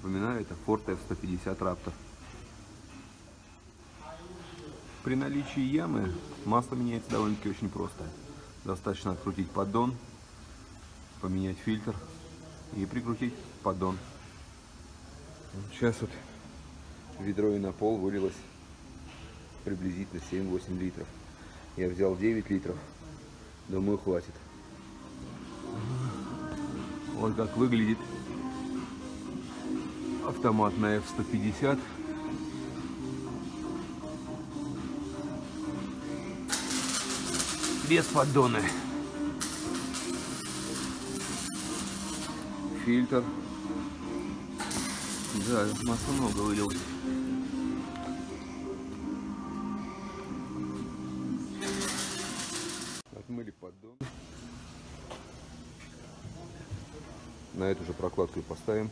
Напоминаю, это Ford F-150 Raptor. При наличии ямы масло меняется довольно-таки очень просто. Достаточно открутить поддон, поменять фильтр и прикрутить поддон. Сейчас вот ведро и на пол вылилось приблизительно 7-8 литров. Я взял 9 литров, думаю, хватит. Вот как выглядит автоматная F-150. Без поддона. Фильтр. Да, масла много вылилось. Отмыли поддон. На эту же прокладку и поставим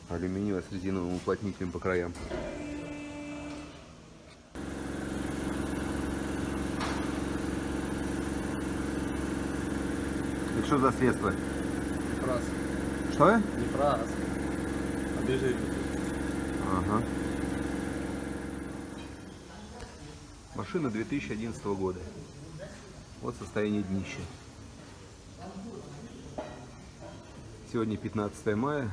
алюминиевая с резиновым уплотнителем по краям. Это что за средство? Фраз. Что? Не фраз. Обезжиритель. Ага. Машина 2011 года. Вот состояние днища. Сегодня 15 мая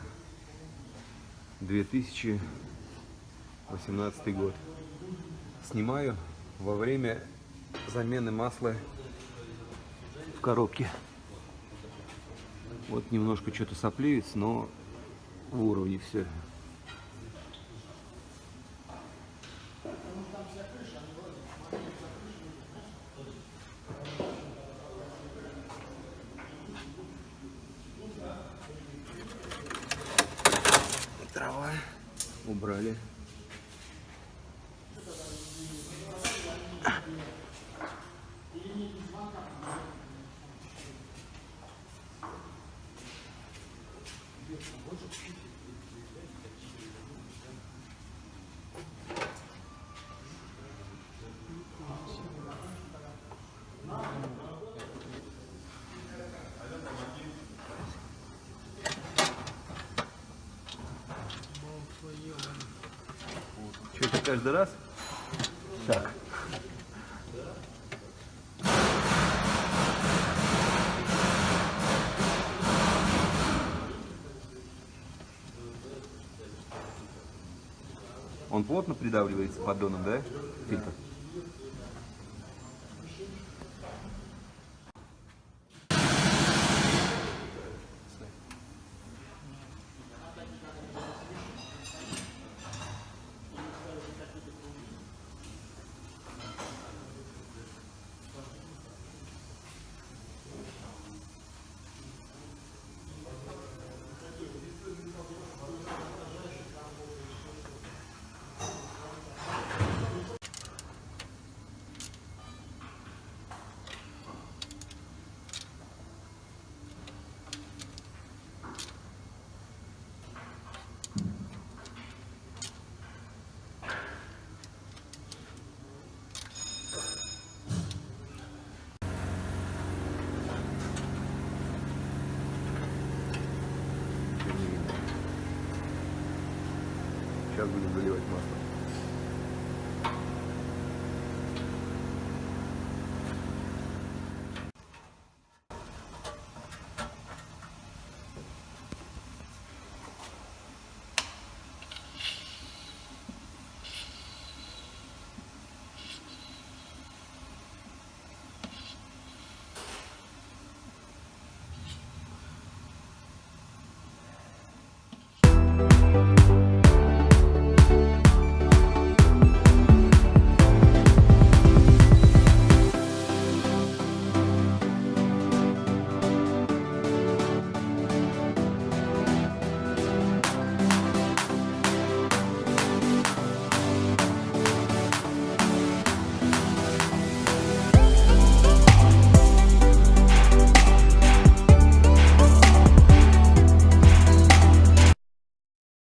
2018 год. Снимаю во время замены масла в коробке. Вот немножко что-то соплеется, но в уровне все. Трава убрали. Что, это каждый раз? Так. Он плотно придавливается поддоном, да? Фильтр. Сейчас будем заливать масло.